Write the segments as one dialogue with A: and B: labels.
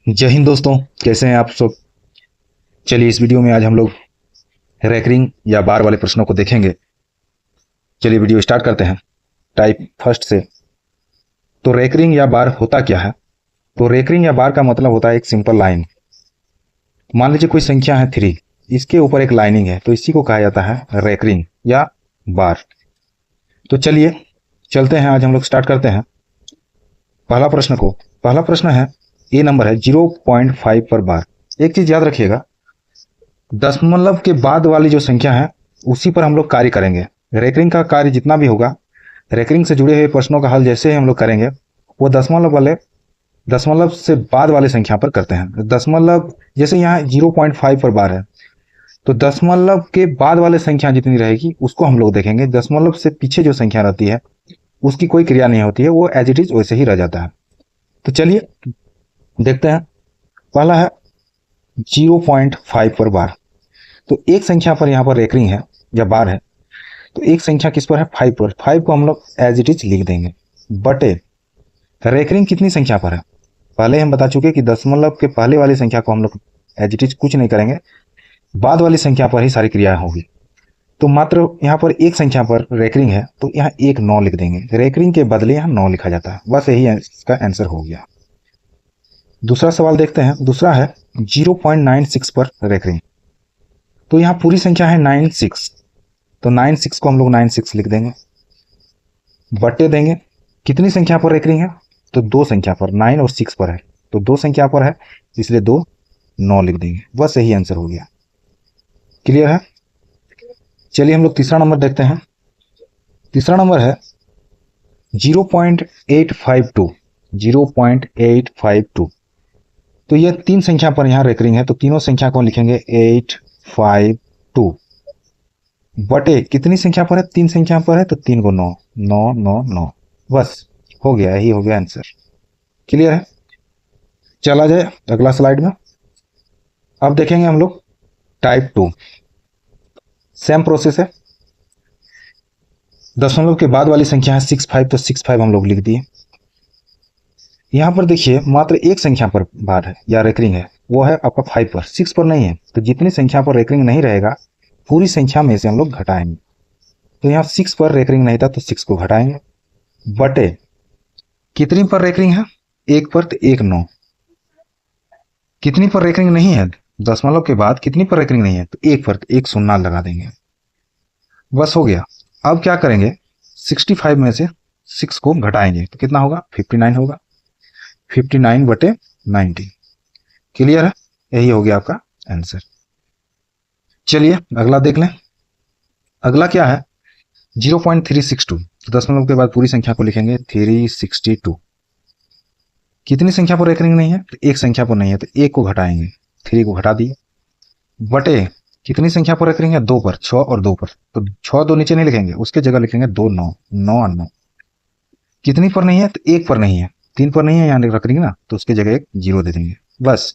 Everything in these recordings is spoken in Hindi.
A: जय हिंद दोस्तों, कैसे हैं आप सब। चलिए इस वीडियो में आज हम लोग रैकरिंग या बार वाले प्रश्नों को देखेंगे। चलिए वीडियो स्टार्ट करते हैं टाइप फर्स्ट से। तो रैकरिंग या बार होता क्या है। तो रैकरिंग या बार का मतलब होता है एक सिंपल लाइन। मान लीजिए कोई संख्या है 3, इसके ऊपर एक लाइनिंग है, तो इसी को कहा जाता है रैकरिंग या बार। तो चलिए चलते हैं, आज हम लोग स्टार्ट करते हैं पहला प्रश्न है, ए नंबर है 0.5 पर बार। एक चीज याद रखिएगा, दशमलव के बाद वाली जो संख्या है उसी पर हम लोग कार्य करेंगे। रैकरिंग का कार्य जितना भी होगा, रैकरिंग से जुड़े हुए प्रश्नों का हल जैसे ही हम लोग करेंगे, वो दशमलव से बाद वाले संख्या पर करते हैं। दशमलव जैसे यहाँ 0.5 पर बार है, तो दशमलव के बाद वाले संख्या जितनी रहेगी उसको हम लोग देखेंगे। दशमलव से पीछे जो संख्या रहती है उसकी कोई क्रिया नहीं होती है, वो एज इट इज वैसे ही रह जाता है। तो चलिए देखते हैं। पहला है 0.5 पर बार। तो एक संख्या पर यहाँ पर रैकरिंग है या बार है, तो एक संख्या किस पर है, 5 पर। 5 को हम लोग एज इट इज लिख देंगे, बटे रैकरिंग कितनी संख्या पर है। पहले हम बता चुके कि दशमलव के पहले वाली संख्या को हम लोग एज इट इज कुछ नहीं करेंगे, बाद वाली संख्या पर ही सारी क्रिया होगी। तो मात्र यहाँ पर एक संख्या पर रैकरिंग है, तो यहाँ एक 9 लिख देंगे। रैकरिंग के बदले यहाँ 9 लिखा जाता है। बस यही इसका आंसर हो गया। दूसरा सवाल देखते हैं। दूसरा है 0.96 पर रैकरिंग। तो यहाँ पूरी संख्या है 96, तो 96 को हम लोग 96 लिख देंगे, बटे देंगे कितनी संख्या पर रैकरिंग है, तो दो संख्या पर, 9 और 6 पर है, तो दो संख्या पर है इसलिए 2 9 लिख देंगे। बस यही आंसर हो गया। क्लियर है। चलिए हम लोग तीसरा नंबर देखते हैं। तीसरा नंबर है 0.852। 0.852, तो यह तीन संख्या पर यहाँ रैकरिंग है, तो तीनों संख्या को लिखेंगे 852, बटे कितनी संख्या पर है, तीन संख्या पर है, तो 3 को 9, 9 9 9। बस हो गया, यही हो गया आंसर। क्लियर है। चला जाए अगला स्लाइड में। अब देखेंगे हम लोग टाइप 2। सेम प्रोसेस है। दशमलव के बाद वाली संख्या है 65, तो 65 हम लोग लिख दिए। यहाँ पर देखिए मात्र एक संख्या पर बार है या रैकरिंग है, वो है आपका 5 पर, 6 पर नहीं है। तो जितनी संख्या पर रैकरिंग नहीं रहेगा पूरी संख्या में से हम लोग घटाएंगे। तो यहाँ 6 पर रैकरिंग नहीं था, तो 6 को घटाएंगे, बटे कितनी पर रैकरिंग है, एक पर, तो एक 9। कितनी पर रैकरिंग नहीं है, दशमलव के बाद कितनी पर रैकरिंग नहीं है, तो एक पर, तो एक शून्य लगा देंगे। बस हो गया। अब क्या करेंगे, 65 में से 6 को घटाएंगे तो कितना होगा, 59 होगा। 59 बटे 90। क्लियर है। यही हो गया आपका आंसर। चलिए अगला देख लें। अगला क्या है 0.362। तो दशमलव के बाद पूरी संख्या को लिखेंगे 362। कितनी संख्या पर रैकरिंग नहीं है, तो एक संख्या पर नहीं है, तो एक को घटाएंगे, 3 को घटा दिए, बटे कितनी संख्या पर रैकरिंग है, 2 पर, 6 और 2 पर, तो 6 2 नीचे नहीं लिखेंगे, उसके जगह लिखेंगे 2 9, 9 और 9। कितनी पर नहीं है, तो एक पर नहीं है, 3 पर नहीं है, यहाँ रखेंगे ना, तो उसके जगह एक 0 दे देंगे। बस।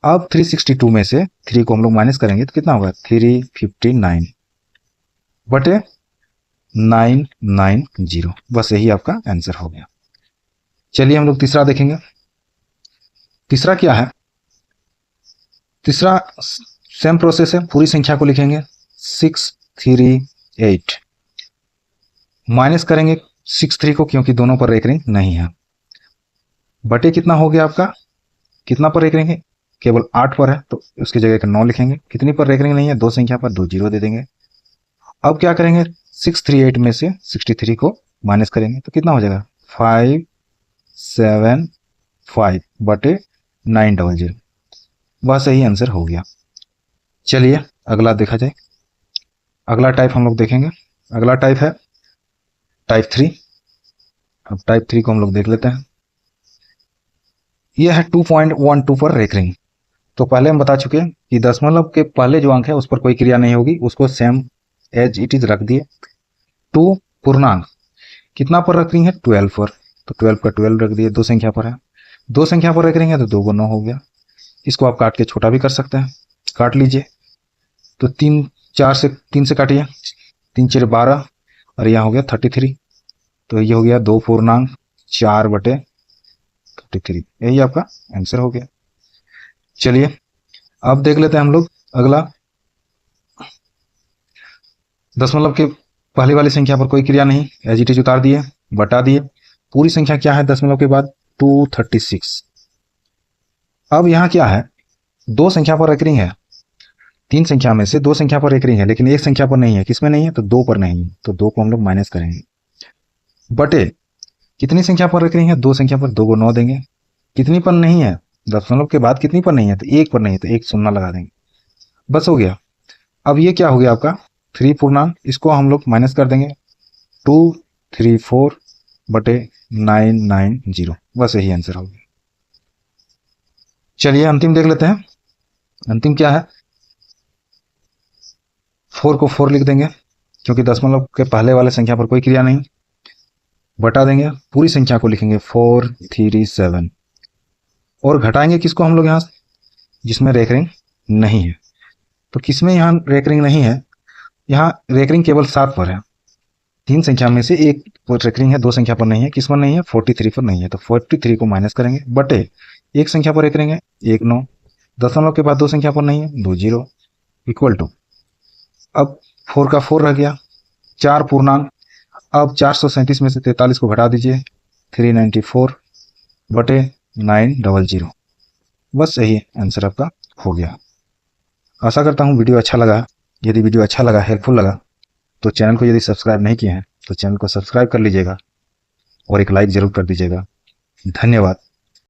A: अब 362 में से 3 को हम लोग माइनस करेंगे तो कितना होगा, 359 बटे 990। बस यही आपका आंसर हो गया। चलिए हम लोग तीसरा देखेंगे। तीसरा क्या है, तीसरा सेम प्रोसेस है। पूरी संख्या को लिखेंगे 638, माइनस करेंगे 63 को क्योंकि दोनों पर रैकरिंग नहीं है, बटे कितना हो गया आपका, कितना पर रैकरिंग है, केवल 8 पर है, तो उसकी जगह 9 लिखेंगे। कितनी पर रैकरिंग नहीं है, दो संख्या पर, 2 0 दे देंगे। अब क्या करेंगे, 638 में से 63 को माइनस करेंगे तो कितना हो जाएगा, 575 बटे 900। बस यही आंसर हो गया। चलिए अगला देखा जाए। अगला टाइप हम लोग देखेंगे। अगला टाइप है टाइप 3। अब टाइप 3 को हम लोग देख लेते हैं। यह है 2.12 पर रैकरिंग। तो पहले हम बता चुके हैं कि दशमलव के पहले जो अंक है उस पर कोई क्रिया नहीं होगी, उसको सेम एज इट इज रख दिए। 2 पूर्णांक कितना पर रख रही है, 12 पर, तो 12 का 12 रख दिए। दो संख्या पर है, दो संख्या पर रख रही है, तो 2 को 9 हो गया। इसको आप काट के छोटा भी कर सकते हैं, काट लीजिए। तो 3 से काटिए, 3 4 12, और यहाँ हो गया 33। तो ये हो गया 2 पूर्णांक 4 बटे 43, यही आपका आंसर हो गया। चलिए अब देख लेते हैं हम लोग अगला। दशमलव के पहली वाली संख्या पर कोई क्रिया नहीं, एज इट इज उतार दिए, बटा दिए। पूरी संख्या क्या है दशमलव के बाद? 236। अब यहाँ क्या है, दो संख्या पर रेकरिंग है, तीन संख्या में से दो संख्या पर रेकरिंग है, लेकिन एक संख्या पर नहीं है। किसमें नहीं है? तो दो पर नहीं है, तो दो को हम लोग माइनस करेंगे। बटे कितनी संख्या पर रेकरिंग है? दो संख्या पर, दो को 9 देंगे। कितनी पर नहीं है? दशमलव के बाद कितनी पर नहीं है? तो एक पर नहीं है, तो एक शून्य लगा देंगे, बस हो गया। अब ये क्या हो गया आपका 3 पूर्णांक, इसको हम लोग माइनस कर देंगे, 234 बटे 990, बस यही आंसर हो गया। चलिए अंतिम देख लेते हैं। अंतिम क्या है? 4 को 4 लिख देंगे, क्योंकि दशमलव के पहले वाले संख्या पर कोई क्रिया नहीं। बटा देंगे, पूरी संख्या को लिखेंगे 437, और घटाएंगे किसको हम लोग यहाँ से? जिसमें रेकरिंग नहीं है। तो किसमें यहाँ रेकरिंग नहीं है? यहाँ रेकरिंग केवल 7 पर है। तीन संख्या में से एक पर रेकरिंग है, दो संख्या पर नहीं है। किस पर नहीं है? 43 पर नहीं है, तो 43 को माइनस करेंगे, बटे एक संख्या पर रेकरिंग है, 19। दशमलव के बाद दो संख्या पर नहीं है, 20, इक्वल टू, अब 4 का 4 रह गया, 4 पूर्णांक। अब 437 में से 43 को घटा दीजिए, 394 बटे 900, बस यही आंसर आपका हो गया। आशा करता हूँ वीडियो अच्छा लगा। यदि वीडियो अच्छा लगा, हेल्पफुल लगा, तो चैनल को यदि सब्सक्राइब नहीं किए हैं तो चैनल को सब्सक्राइब कर लीजिएगा और एक लाइक ज़रूर कर दीजिएगा। धन्यवाद।